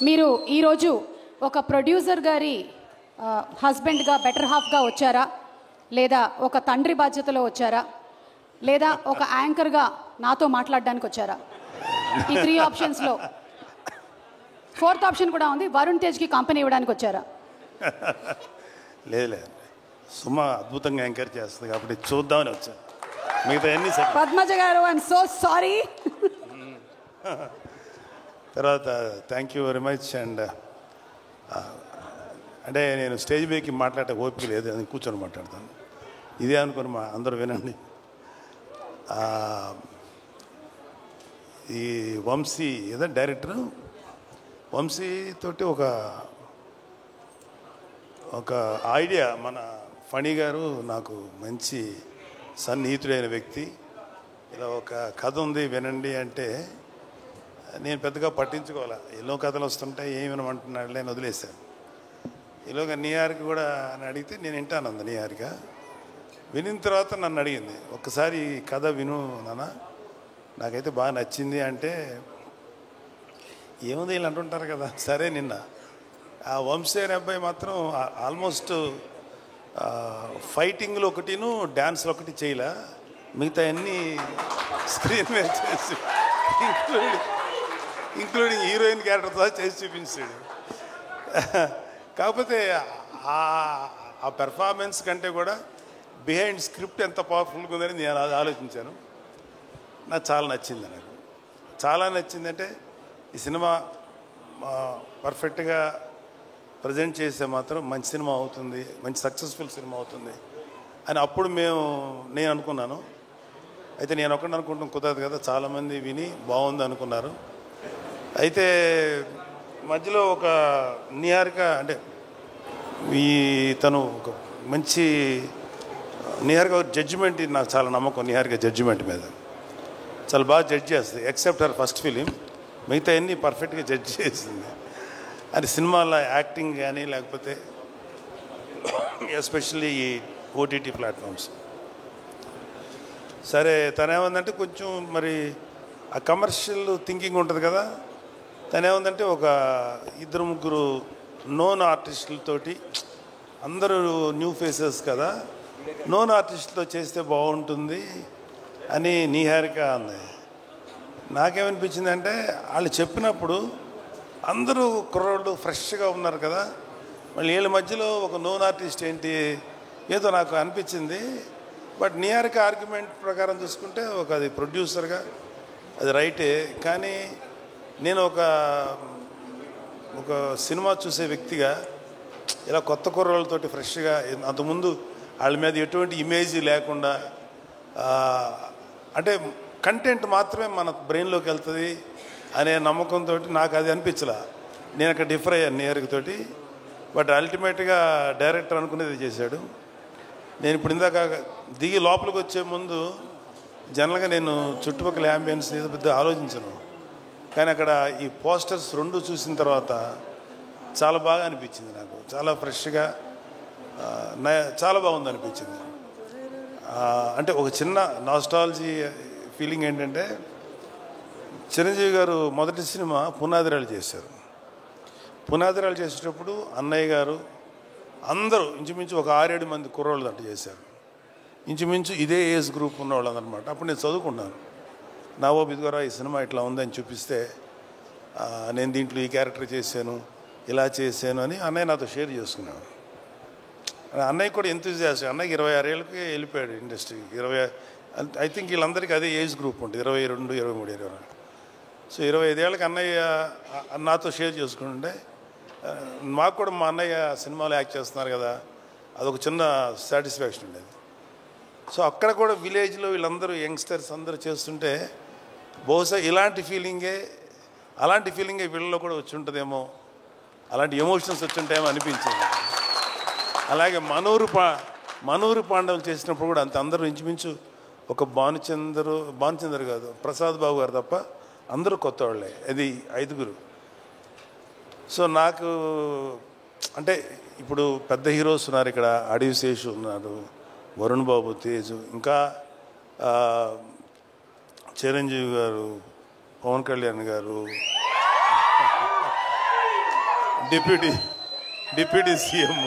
మీరు ఈరోజు ఒక ప్రొడ్యూసర్ గారి హస్బెండ్గా, బెటర్ హాఫ్గా వచ్చారా, లేదా ఒక తండ్రి బాధ్యతలో వచ్చారా, లేదా ఒక యాంకర్గా నాతో మాట్లాడడానికి వచ్చారా? ఈ 3 ఆప్షన్స్లో 4th ఆప్షన్ కూడా ఉంది, వరుణ్ తేజ్కి కంపెనీ ఇవ్వడానికి వచ్చారా? లేదు, సుమ అద్భుతంగా యాంకర్ చేస్తుంది కాబట్టి చూద్దామని వచ్చాను. మిగతా అన్ని పద్మజ గారు, ఐఎమ్ సో సారీ. తర్వాత thank you very much. And అంటే నేను స్టేజ్ మీదకి మాట్లాడే ఓపిక లేదు, అని కూర్చొని మాట్లాడతాను. ఇదే అనుకుని అందరూ వినండి. ఈ వంశీ ఏదో డైరెక్టర్, వంశీ తోటి ఒక ఐడియా, మన ఫణి గారు నాకు మంచి సన్నిహితుడైన వ్యక్తి, ఇలా ఒక కథ ఉంది వినండి అంటే నేను పెద్దగా పట్టించుకోవాలా, ఎన్నో కథలు వస్తుంటాయి, ఏమి వినమంటున్నాడు నేను వదిలేశాను. ఈలోగా న్యూయార్క్ కూడా అని అడిగితే నేను వింటాను అంది. న్యూయార్క్ వినిన తర్వాత నన్ను అడిగింది, ఒక్కసారి ఈ కథ విను నాన్న, నాకైతే బాగా నచ్చింది అంటే, ఏముంది వీళ్ళు అంటుంటారు కదా. సరే, నిన్న ఆ వంశీ అనే అబ్బాయి మాత్రం ఆల్మోస్ట్ ఫైటింగ్లో ఒకటిను డ్యాన్స్లో ఒకటి చేయలే, మిగతా అన్నీ స్క్రీన్ మీద చేసి ఇంక్లూడింగ్ హీరోయిన్ క్యారెక్టర్తో చేసి చూపించాడు. కాకపోతే ఆ పెర్ఫార్మెన్స్ కంటే కూడా బిహైండ్ స్క్రిప్ట్ ఎంత పవర్ఫుల్గా ఉందని నేను అది ఆలోచించాను. నాకు చాలా నచ్చింది. నాకు చాలా నచ్చిందంటే ఈ సినిమా పర్ఫెక్ట్గా ప్రజెంట్ చేస్తే మాత్రం మంచి సినిమా అవుతుంది, మంచి సక్సెస్ఫుల్ సినిమా అవుతుంది అని అప్పుడు నేను అనుకున్నాను. అయితే నేను ఒకటి అనుకుంటాం కుదరదు కదా, చాలామంది విని బాగుంది అనుకున్నారు. అయితే మధ్యలో ఒక న్యూయార్క్ అంటే తను ఒక మంచి న్యూయార్క్ జడ్జిమెంట్, నాకు చాలా నమ్మకం న్యూయార్క్ జడ్జిమెంట్ మీద, చాలా బాగా జడ్జ్ చేస్తుంది. ఎక్సెప్ట్ హర్ ఫస్ట్ ఫిలిం, మిగతా అన్నీ పర్ఫెక్ట్గా జడ్జ్ చేసింది. అది సినిమాలో యాక్టింగ్ కానీ లేకపోతే ఎస్పెషల్లీ ఈ ఓటీటీ ప్లాట్ఫామ్స్. సరే, తనేమందంటే కొంచెం మరి ఆ కమర్షియల్ థింకింగ్ ఉంటుంది కదా, తనేమందంటే ఒక 2-3 నోన్ ఆర్టిస్టులతోటి, అందరూ న్యూ ఫేసెస్ కదా, నోన్ ఆర్టిస్టులతో చేస్తే బాగుంటుంది అని న్యూయార్క్ అంది. నాకేమనిపించిందంటే వాళ్ళు చెప్పినప్పుడు అందరూ కుర్రోళ్ళు ఫ్రెష్గా ఉన్నారు కదా, మళ్ళీ వీళ్ళ మధ్యలో ఒక నోన్ ఆర్టిస్ట్ ఏంటి, ఏదో నాకు అనిపించింది. బట్ న్యూయార్క్ ఆర్గ్యుమెంట్ ప్రకారం చూసుకుంటే అది ప్రొడ్యూసర్గా అది రైటే, కానీ నేను ఒక సినిమా చూసే వ్యక్తిగా ఇలా కొత్త కుర్రోళ్ళతోటి ఫ్రెష్గా, అంతకుముందు వాళ్ళ మీద ఎటువంటి ఇమేజ్ లేకుండా, అంటే కంటెంట్ మాత్రమే మన బ్రెయిన్లోకి వెళ్తుంది అనే నమ్మకంతో నాకు అది అనిపించలే. నేను అక్కడ డిఫర్ అయ్యాను న్యూయార్క్ తోటి. బట్ అల్టిమేట్గా డైరెక్టర్ అనుకునేది చేశాడు. నేను ఇప్పుడు ఇందాక దిగి లోపలికి వచ్చే ముందు జనరల్గా నేను చుట్టుపక్కల యాంబియన్స్ ఏదో పెద్ద ఆలోచించను, కానీ అక్కడ ఈ పోస్టర్స్ 2 చూసిన తర్వాత చాలా బాగా అనిపించింది. నాకు చాలా ఫ్రెష్గా, చాలా బాగుంది అనిపించింది. అంటే ఒక చిన్న నాస్టాలజీ ఫీలింగ్ ఏంటంటే, చిరంజీవి గారు మొదటి సినిమా పునాదిరాలు చేశారు. పునాదిరాలు చేసేటప్పుడు అన్నయ్య గారు అందరూ ఇంచుమించు ఒక 6-7 మంది కుర్రోళ్ళు అంట చేశారు. ఇంచుమించు ఇదే ఏజ్ గ్రూప్ ఉన్నవాళ్ళు అనమాట. అప్పుడు నేను చదువుకున్నాను. నవాబ్ ఇదిగోరా ఈ సినిమా ఇట్లా ఉందని చూపిస్తే, నేను దీంట్లో ఈ క్యారెక్టర్ చేశాను, ఇలా చేశాను అని అన్నయ్య నాతో షేర్ చేసుకున్నాను. అన్నయ్య కూడా ఎంతూజియాస్ట్. అన్నయ్యకి 26 ఏళ్ళకి వెళ్ళిపోయాడు ఇండస్ట్రీకి. ఐ థింక్ వీళ్ళందరికీ అదే ఏజ్ గ్రూప్ ఉంటుంది, 22, 23, 24. సో 25 ఏళ్ళకి అన్నయ్య నాతో షేర్ చేసుకుంటుంటే, మాకు కూడా మా అన్నయ్య సినిమాలో యాక్ట్ చేస్తున్నారు కదా, అదొక చిన్న సాటిస్ఫాక్షన్ ఉండేది. సో అక్కడ కూడా విలేజ్లో వీళ్ళందరూ యంగ్స్టర్స్ అందరూ చేస్తుంటే, బహుశా అలాంటి ఫీలింగే వీళ్ళలో కూడా వచ్చి ఉంటుందేమో, అలాంటి ఎమోషన్స్ వచ్చి ఉంటాయేమో అనిపించింది. అలాగే మనూరు పాండవులు చేసినప్పుడు కూడా అందరూ ఇంచుమించు ఒక భానుచందర్ కాదు, ప్రసాద్ బాబు గారు తప్ప అందరూ కొత్త వాళ్ళే, అది 5గురు. సో నాకు అంటే ఇప్పుడు పెద్ద హీరోస్ ఉన్నారు ఇక్కడ, అడవి శేషు ఉన్నారు, వరుణ్ బాబు, తేజు, ఇంకా చిరంజీవి గారు, పవన్ కళ్యాణ్ గారు, డిప్యూటీ సీఎం,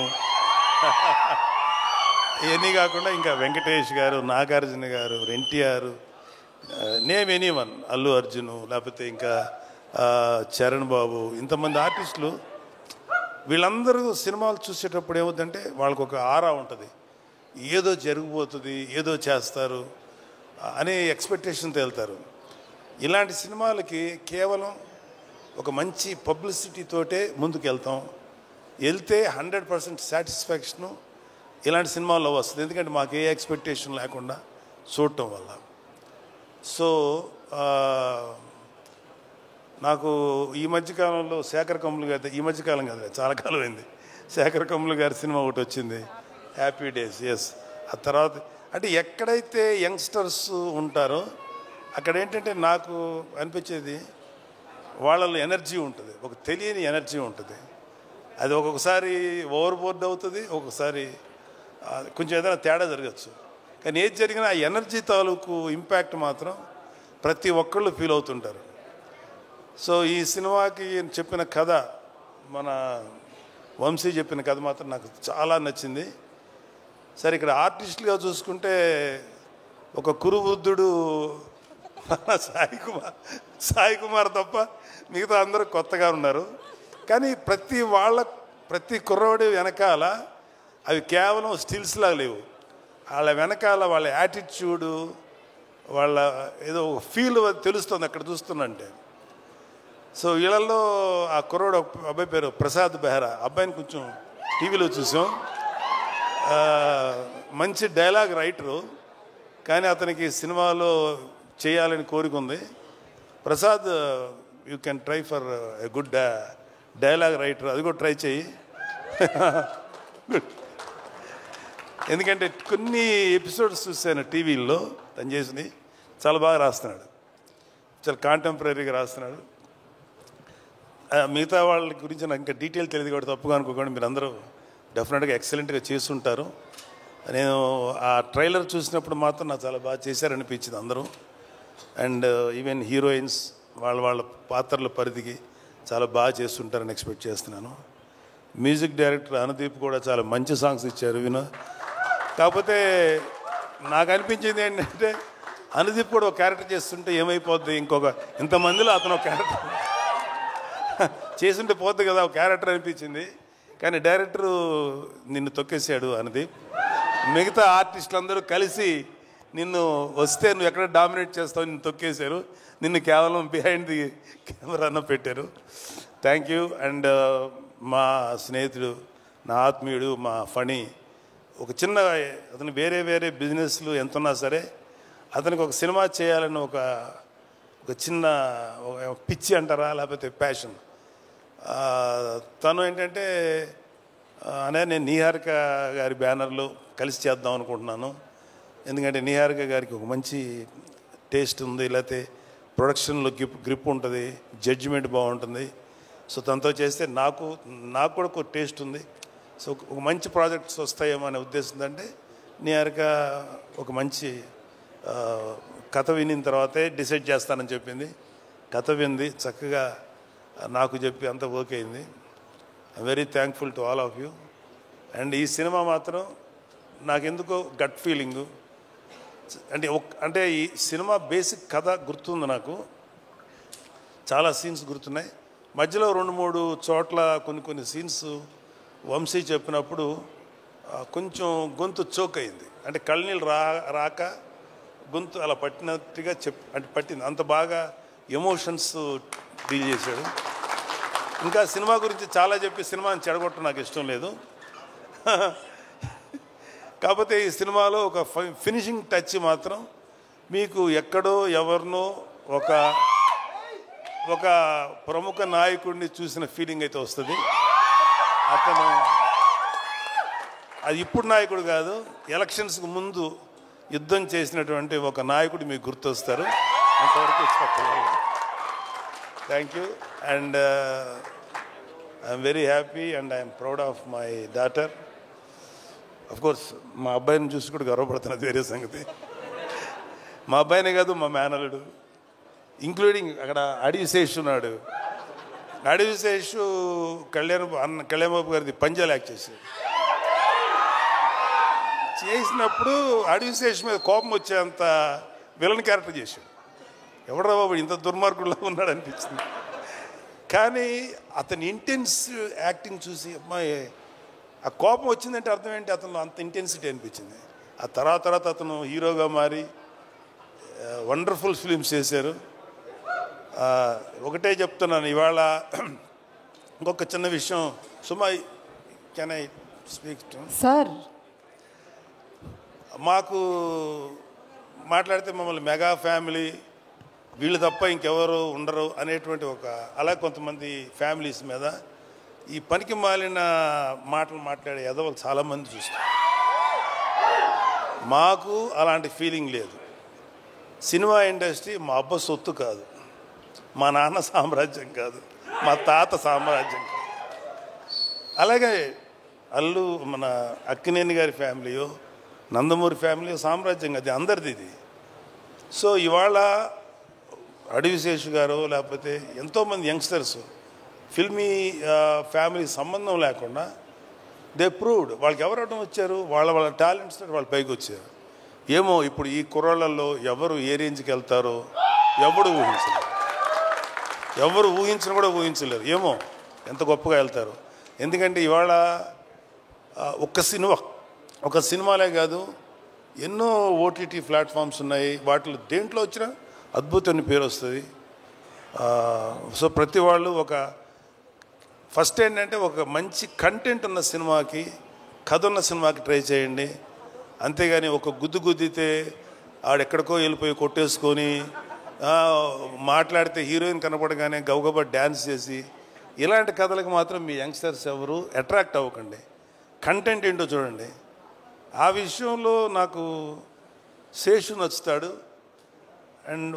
ఇవన్నీ కాకుండా ఇంకా వెంకటేష్ గారు, నాగార్జున గారు, ఎన్టీఆర్, నేమ్ ఎనీవన్, అల్లు అర్జున్, లేకపోతే ఇంకా చరణ్ బాబు, ఇంతమంది ఆర్టిస్టులు, వీళ్ళందరూ సినిమాలు చూసేటప్పుడు ఏమవుతుందంటే వాళ్ళకు ఒక ఆరా ఉంటుంది, ఏదో జరిగిపోతుంది, ఏదో చేస్తారు అనే ఎక్స్పెక్టేషన్తో వెళ్తారు. ఇలాంటి సినిమాలకి కేవలం ఒక మంచి పబ్లిసిటీతోటే ముందుకు వెళ్తే 100% సాటిస్ఫాక్షను ఇలాంటి సినిమాల్లో వస్తుంది. ఎందుకంటే మాకు ఏ ఎక్స్పెక్టేషన్ లేకుండా చూడటం వల్ల. సో నాకు ఈ మధ్యకాలంలో శేఖర్ కమ్ములు గారి, ఈ మధ్యకాలం కాదు చాలా కాలం అయింది, శేఖర్ కమ్ములు గారి సినిమా ఒకటి వచ్చింది, హ్యాపీ డేస్. ఎస్, ఆ తర్వాత అంటే ఎక్కడైతే యంగ్స్టర్స్ ఉంటారో అక్కడ ఏంటంటే నాకు అనిపించేది వాళ్ళలో ఎనర్జీ ఉంటుంది, ఒక తెలియని ఎనర్జీ ఉంటుంది. అది ఒక్కొక్కసారి ఓవర్బోర్డ్ అవుతుంది, ఒక్కొక్కసారి కొంచెం ఏదైనా తేడా జరగచ్చు. కానీ ఏది జరిగినా ఆ ఎనర్జీ తాలూకు ఇంపాక్ట్ మాత్రం ప్రతి ఒక్కళ్ళు ఫీల్ అవుతుంటారు. సో ఈ సినిమాకి చెప్పిన కథ, మన వంశీ చెప్పిన కథ మాత్రం నాకు చాలా నచ్చింది. సరే, ఇక్కడ ఆర్టిస్టులుగా చూసుకుంటే ఒక కురువృద్ధుడు సాయి కుమార్ తప్ప మిగతా అందరూ కొత్తగా ఉన్నారు. కానీ ప్రతి కుర్రవాడి వెనకాల అవి కేవలం స్టిల్స్ లాగా లేవు. వాళ్ళ వెనకాల వాళ్ళ యాటిట్యూడు, వాళ్ళ ఏదో ఫీల్ తెలుస్తుంది అక్కడ చూస్తున్నంటే. సో వీళ్ళల్లో ఆ కుర్రోడు అబ్బాయి పేరు ప్రసాద్ బెహ్రా, అబ్బాయిని కొంచెం టీవీలో చూసాం. మంచి డైలాగ్ రైటరు, కానీ అతనికి సినిమాలో చేయాలని కోరిక ఉంది. Prasad, you can try for a good dialogue writer, అది కూడా ట్రై చేయి. ఎందుకంటే కొన్ని ఎపిసోడ్స్ చూశాను టీవీల్లో, తను చేసింది చాలా బాగా రాస్తున్నాడు, చాలా కాంటెంపరీగా రాస్తున్నాడు. మిగతా వాళ్ళ గురించి నాకు ఇంకా డీటెయిల్ తెలియదు కూడా తప్పుగా అనుకోకుండా మీరు అందరూ డెఫినెట్గా ఎక్సలెంట్గా చేస్తుంటారు. నేను ఆ ట్రైలర్ చూసినప్పుడు మాత్రం నాకు చాలా బాగా చేశారనిపించింది అందరూ. అండ్ ఈవెన్ హీరోయిన్స్ వాళ్ళ పాత్రల పరిధికి చాలా బాగా చేస్తుంటారని ఎక్స్పెక్ట్ చేస్తున్నాను. మ్యూజిక్ డైరెక్టర్ అనుదీప్ కూడా చాలా మంచి సాంగ్స్ ఇచ్చారు కాకపోతే నాకు అనిపించింది ఏంటంటే అనుదీప్ కూడా ఒక క్యారెక్టర్ చేస్తుంటే ఏమైపోద్ది, ఇంతమందిలో అతను ఒక క్యారెక్టర్ చేస్తుంటే పోద్ది కదా ఒక క్యారెక్టర్ అనిపించింది. కానీ డైరెక్టరు నిన్ను తొక్కేశాడు అనుదీప్. మిగతా ఆర్టిస్టులు అందరూ కలిసి నిన్ను వస్తే నువ్వు ఎక్కడ డామినేట్ చేస్తావు నిన్ను తొక్కేశారు, నిన్ను కేవలం బిహైండ్ ది కెమెరాను పెట్టారు. Thank you. అండ్ మా స్నేహితుడు, నా ఆత్మీయుడు, మా ఫణి, ఒక చిన్న అతను వేరే బిజినెస్లు ఎంతున్నా సరే అతనికి ఒక సినిమా చేయాలని ఒక చిన్న పిచ్చి అంటారా లేకపోతే ప్యాషన్. తను ఏంటంటే నేను నిహారిక గారి బ్యానర్లో కలిసి చేద్దాం అనుకుంటున్నాను. ఎందుకంటే నిహారిక గారికి ఒక మంచి టేస్ట్ ఉంది, లేకపోతే ప్రొడక్షన్లో గ్రిప్ ఉంటుంది, జడ్జిమెంట్ బాగుంటుంది. సో తనతో చేస్తే నాకు కూడా ఒక టేస్ట్ ఉంది. సో ఒక మంచి ప్రాజెక్ట్స్ వస్తాయేమో అనే ఉద్దేశం. అంటే నిహారిక ఒక మంచి కథ వినిన తర్వాతే డిసైడ్ చేస్తానని చెప్పింది. కథ వింది, చక్కగా నాకు చెప్పి అంత ఓకే అయింది. I'm very thankful to all of you. And ఈ సినిమా మాత్రం నాకెందుకో గట్ ఫీలింగు, అంటే ఈ సినిమా బేసిక్ కథ గుర్తుంది, నాకు చాలా సీన్స్ గుర్తున్నాయి. మధ్యలో 2-3 చోట్ల కొన్ని సీన్స్ వంశీ చెప్పినప్పుడు కొంచెం గొంతు చోక్ అయింది. అంటే కళ్ళనీళ్ళు రాక గొంతు అలా పట్టినట్టుగా పట్టింది. అంత బాగా ఎమోషన్స్ డీల్ చేశాడు. ఇంకా సినిమా గురించి చాలా చెప్పి సినిమాని చెడగొట్టడం నాకు ఇష్టం లేదు. కాకపోతే ఈ సినిమాలో ఒక ఫినిషింగ్ టచ్ మాత్రం మీకు ఎక్కడో ఎవరినో ఒక ప్రముఖ నాయకుడిని చూసిన ఫీలింగ్ అయితే వస్తుంది. అతను అది ఇప్పుడు నాయకుడు కాదు, ఎలక్షన్స్కి ముందు యుద్ధం చేసినటువంటి ఒక నాయకుడు మీకు గుర్తొస్తారు. అంతవరకు చెప్పగలను. Thank you. And I'm very happy and I'm proud of my daughter. Of course మా అబ్బాయిని చూసి కూడా గర్వపడుతున్నది వేరే సంగతి. మా అబ్బాయినే కాదు, మా మేనల్లుడు, ఇంక్లూడింగ్ అక్కడ అడవి శేషు ఉన్నాడు. అడవి శేషు కళ్యాణ్ బాబు గారిది పంజాలు యాక్ట్ చేసినప్పుడు అడవి శేషు మీద కోపం వచ్చేంత విలన్ క్యారెక్టర్ చేశాడు. ఎవడరా బాబు ఇంత దుర్మార్గుడులా ఉన్నాడు అనిపించింది. కానీ అతని ఇంటెన్స్ యాక్టింగ్ చూసి అమ్మాయి ఆ కోపం వచ్చిందంటే అర్థం ఏంటి, అతను అంత ఇంటెన్సిటీ అనిపించింది. ఆ తర్వాత అతను హీరోగా మారి వండర్ఫుల్ ఫిలిమ్స్ చేశారు. ఒకటే చెప్తున్నాను ఇవాళ ఇంకొక చిన్న విషయం. Suma, can I speak to sir? మాకు మాట్లాడితే మమ్మల్ని మెగా ఫ్యామిలీ, వీళ్ళు తప్ప ఇంకెవరు ఉండరు అనేటువంటి అలా కొంతమంది ఫ్యామిలీస్ మీద ఈ పనికి మాలిన మాటలు మాట్లాడే ఎదవలు చాలామంది చూస్తారు. మాకు అలాంటి ఫీలింగ్ లేదు. సినిమా ఇండస్ట్రీ మా అబ్బ సొత్తు కాదు, మా నాన్న సామ్రాజ్యం కాదు, మా తాత సామ్రాజ్యం కాదు. అలాగే మన అక్కినేని గారి ఫ్యామిలీయో నందమూరి ఫ్యామిలీ సామ్రాజ్యం, అది అందరిది ఇది. సో ఇవాళ అడవి శేషు గారు లేకపోతే ఎంతోమంది యంగ్స్టర్స్ ఫిల్మీ ఫ్యామిలీ సంబంధం లేకుండా దే ప్రూవ్డ్. వాళ్ళకి ఎవరు అడ్డం వచ్చారు? వాళ్ళ టాలెంట్స్ వాళ్ళు పైకి వచ్చారు. ఏమో ఇప్పుడు ఈ కుర్రాళ్ళల్లో ఎవరు ఏ రేంజ్కి వెళ్తారో ఎవరు ఊహించిన కూడా ఊహించలేరు. ఏమో ఎంత గొప్పగా వెళ్తారు. ఎందుకంటే ఇవాళ ఒక సినిమాలే కాదు, ఎన్నో ఓటీటీ ప్లాట్ఫామ్స్ ఉన్నాయి. వాటిలో దేంట్లో వచ్చినా అద్భుతమైన పేరు వస్తుంది. సో ప్రతి వాళ్ళు ఫస్ట్ ఏంటంటే ఒక మంచి కంటెంట్ ఉన్న సినిమాకి, కథ ఉన్న సినిమాకి ట్రై చేయండి. అంతేగాని ఒక గుద్దితే ఆడెక్కడికో వెళ్ళిపోయి కొట్టేసుకొని మాట్లాడితే హీరోయిన్ కనపడగానే గబగబా డ్యాన్స్ చేసి ఇలాంటి కథలకు మాత్రం మీ యంగ్స్టర్స్ ఎవరు అట్రాక్ట్ అవ్వకండి. కంటెంట్ ఏంటో చూడండి. ఆ విషయంలో నాకు శేషు నచ్చుతాడు అండ్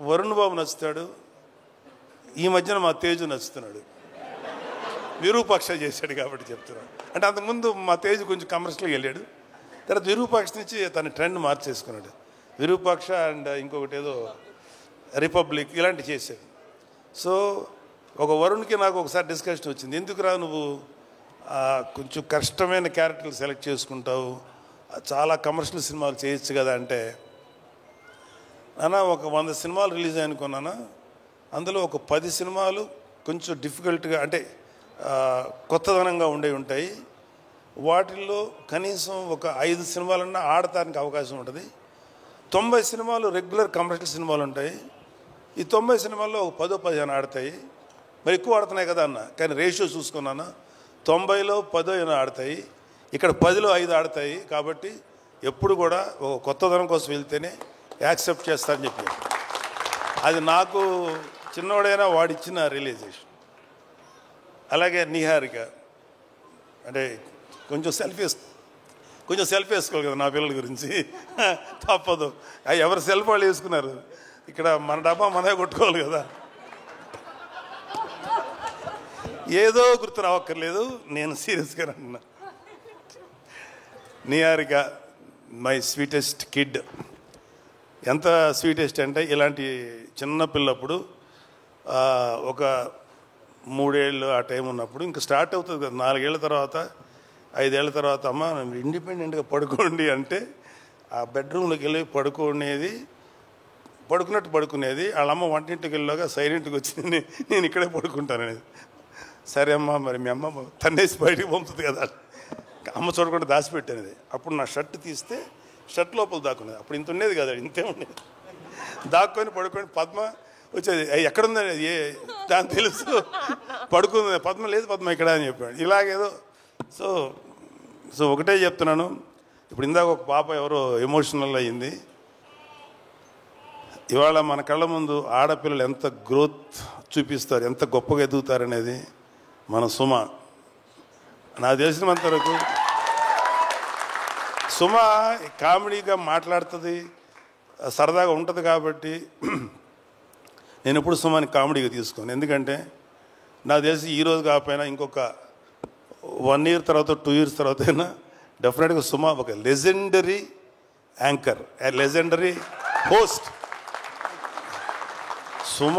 వరుణ్ బాబు నచ్చుతాడు. ఈ మధ్యన మా తేజు నచ్చుతున్నాడు. విరూపాక్ష చేశాడు కాబట్టి చెప్తున్నాడు. అంటే అంతకుముందు మా తేజు కొంచెం కమర్షియల్గా వెళ్ళాడు, తర్వాత విరూపాక్ష నుంచి తన ట్రెండ్ మార్చేసుకున్నాడు. విరూపాక్ష అండ్ ఇంకొకటి ఏదో రిపబ్లిక్ ఇలాంటివి చేశాడు. సో ఒక వరుణ్కి నాకు ఒకసారి డిస్కషన్ వచ్చింది, ఎందుకురా నువ్వు కొంచెం కష్టమైన క్యారెక్టర్లు సెలెక్ట్ చేసుకుంటావు, చాలా కమర్షియల్ సినిమాలు చేయొచ్చు కదా అంటే, నాన్న ఒక 100 సినిమాలు రిలీజ్ అనుకున్నానా, అందులో ఒక 10 సినిమాలు కొంచెం డిఫికల్ట్గా అంటే కొత్తదనంగా ఉంటాయి. వాటిల్లో కనీసం ఒక 5 సినిమాలన్నా ఆడటానికి అవకాశం ఉంటుంది. 90 సినిమాలు రెగ్యులర్ కమర్షియల్ సినిమాలు ఉంటాయి. ఈ 90 సినిమాల్లో ఒక 10-15 ఆడతాయి. మరి ఎక్కువ ఆడుతున్నాయి కదా అన్న, కానీ రేషియో చూసుకున్నాను 90లో 10 ఆడతాయి, ఇక్కడ 10లో 5 ఆడతాయి. కాబట్టి ఎప్పుడు కూడా ఒక కొత్తదనం కోసం వెళ్తేనే యాక్సెప్ట్ చేస్తానని చెప్పి, అది నాకు చిన్నవాడైనా వాడిచ్చిన రియలైజేషన్. అలాగే నిహారిక అంటే కొంచెం సెల్ఫీ వేసుకోవాలి కదా నా పిల్లల గురించి, తప్పదు. ఎవరు సెల్ఫ్ వాళ్ళు వేసుకున్నారు, ఇక్కడ మన డబ్బా మనమే కొట్టుకోవాలి కదా. ఏదో గుర్తు రావక్కర్లేదు, నేను సీరియస్గా అంటున్నా. Niharika my sweetest kid. ఎంత స్వీటెస్ట్ అంటే ఇలాంటి చిన్న పిల్లప్పుడు ఒక 3 ఏళ్ళు ఆ టైం ఉన్నప్పుడు ఇంకా స్టార్ట్ అవుతుంది కదా. 4 ఏళ్ళ తర్వాత 5 ఏళ్ళ తర్వాత అమ్మ ఇండిపెండెంట్గా పడుకోండి అంటే ఆ బెడ్రూమ్లోకి వెళ్ళి పడుకునేది. వాళ్ళమ్మ వంటింటికి వెళ్ళాక సైలెంట్గా వచ్చింది, నేను ఇక్కడే పడుకుంటాననేది. సరే అమ్మ, మరి మీ అమ్మ తన్నేసి బయటికి పంపుతుంది కదా, అమ్మ చూడకుండా దాచిపెట్టేది. అప్పుడు నా షర్ట్ తీస్తే షర్ట్ లోపల దాక్కునేది. అప్పుడు ఇంత ఉండేది కదా, ఇంతే ఉండేది. దాక్కొని పడుకొని పద్మ వచ్చేది, ఎక్కడుందని దాని తెలుసు, పడుకుంది. పద్మ లేదు, పద్మ ఇక్కడ అని చెప్పాడు. ఇలాగేదో సో ఒకటే చెప్తున్నాను. ఇప్పుడు ఇందాక ఒక పాప ఎవరో ఎమోషనల్ అయ్యింది. ఇవాళ మన కళ్ళ ముందు ఆడపిల్లలు ఎంత గ్రోత్ చూపిస్తారు, ఎంత గొప్పగా ఎదుగుతారనేది మన సుమ. నాకు తెలిసినంత వరకు సుమ కామెడీగా మాట్లాడుతుంది, సరదాగా ఉంటుంది. కాబట్టి నేను ఎప్పుడు సుమాని కామెడీగా తీసుకోను. ఎందుకంటే నాకు తెలిసి ఈరోజు కాకపోయినా ఇంకొక 1 year తర్వాత 2 years తర్వాత అయినా డెఫినెట్గా సుమ ఒక legendary anchor, legendary post. Suma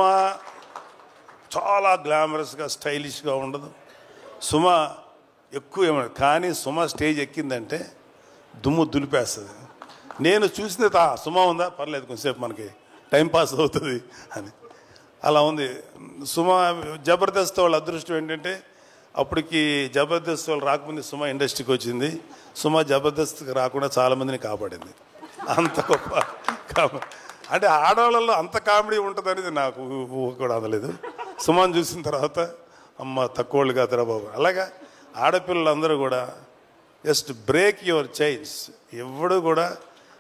చాలా గ్లామరస్గా స్టైలిష్గా ఉండదు. సుమ ఎక్కువ ఏమన్నా, కానీ సుమ స్టేజ్ ఎక్కిందంటే దుమ్ము దులిపేస్తుంది. నేను చూసిన సుమ ఉందా పర్లేదు కొంచెంసేపు మనకి టైం పాస్ అవుతుంది అని, అలా ఉంది సుమ. జబర్దస్త్ వాళ్ళ అదృష్టం ఏంటంటే అప్పటికి జబర్దస్త్ వాళ్ళు రాకముందు సుమ ఇండస్ట్రీకి వచ్చింది. సుమ జబర్దస్త్కి రాకుండా చాలామందిని కాపాడింది. అంత గొప్ప అంటే ఆడవాళ్ళలో అంత కామెడీ ఉంటుంది అనేది నాకు కూడా అందలేదు. సుమని చూసిన తర్వాత అమ్మ తక్కువ వాళ్ళు కాదురా బాబు. అలాగా ఆడపిల్లలందరూ కూడా జస్ట్ బ్రేక్ యువర్ చైన్స్. ఎవడు కూడా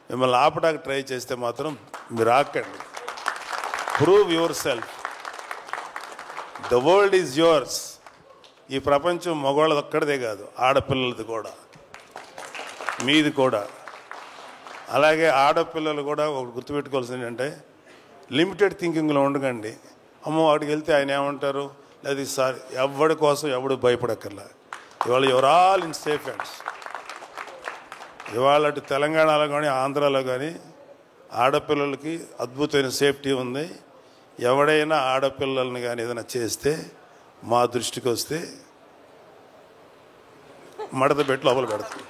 మిమ్మల్ని ఆపడానికి ట్రై చేస్తే మాత్రం మీరు ఆకండి. Prove yourself. The world is yours. ఈ ప్రపంచం మగవాళ్ళది ఒక్కడిదే కాదు, ఆడపిల్లలది కూడా, మీది కూడా. అలాగే ఆడపిల్లలు కూడా ఒకటి గుర్తుపెట్టుకోవాల్సింది ఏంటంటే లిమిటెడ్ థింకింగ్లో ఉండకండి. అమ్మో వాడికి వెళ్తే ఆయన ఏమంటారు, లేదా సార్ ఎవడి కోసం ఎవడు భయపడక్కర్లా. ఇవాళ your all in safe hands. ఇవాళ అటు తెలంగాణలో కానీ ఆంధ్రాలో కానీ ఆడపిల్లలకి అద్భుతమైన సేఫ్టీ ఉంది. ఎవడైనా ఆడపిల్లల్ని కానీ ఏదైనా చేస్తే మా దృష్టికి వస్తే మడత పెట్టి లోపల పెడతాం,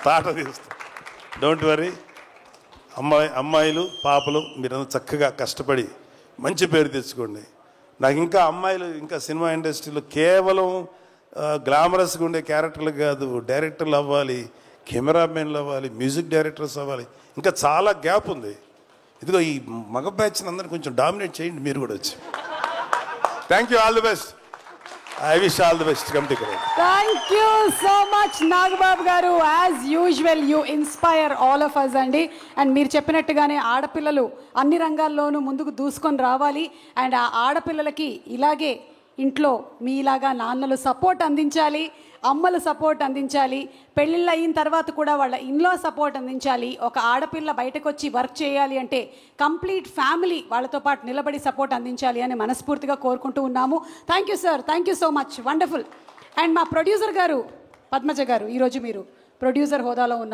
తాట తీస్తాం. Don't worry. అమ్మాయిలు పాపలు మీరంతా చక్కగా కష్టపడి మంచి పేరు తెచ్చుకోండి. నాకు ఇంకా అమ్మాయిలు ఇంకా సినిమా ఇండస్ట్రీలో కేవలం గ్లామరస్గా ఉండే క్యారెక్టర్లు కాదు, డైరెక్టర్లు అవ్వాలి, కెమెరామెన్లు అవ్వాలి, మ్యూజిక్ డైరెక్టర్స్ అవ్వాలి. ఇంకా చాలా గ్యాప్ ఉంది. ఇదిగో ఈ మగ బ్యాచ్ని అందరినీ కొంచెం డామినేట్ చేయండి మీరు కూడా వచ్చి. Thank you. All the best. I wish all the best. Committee. Thank you so much Nagababu garu. As usual you inspire all of us అండి. అండ్ మీరు చెప్పినట్టుగానే ఆడపిల్లలు అన్ని రంగాల్లోనూ ముందుకు దూసుకొని రావాలి. అండ్ ఆ ఆడపిల్లలకి ఇలాగే ఇంట్లో మీలాగా నాన్నలు సపోర్ట్ అందించాలి, అమ్మలు సపోర్ట్ అందించాలి, పెళ్ళిళ్ళు అయిన తర్వాత కూడా వాళ్ళ ఇన్లో సపోర్ట్ అందించాలి. ఒక ఆడపిల్ల బయటకు వచ్చి వర్క్ చేయాలి అంటే కంప్లీట్ ఫ్యామిలీ వాళ్ళతో పాటు నిలబడి సపోర్ట్ అందించాలి అని మనస్ఫూర్తిగా కోరుకుంటూ ఉన్నాము. Thank you sir. Thank you so much. Wonderful. And మా ప్రొడ్యూసర్ గారు పద్మజ గారు, ఈరోజు మీరు ప్రొడ్యూసర్ హోదాలో ఉన్నారు.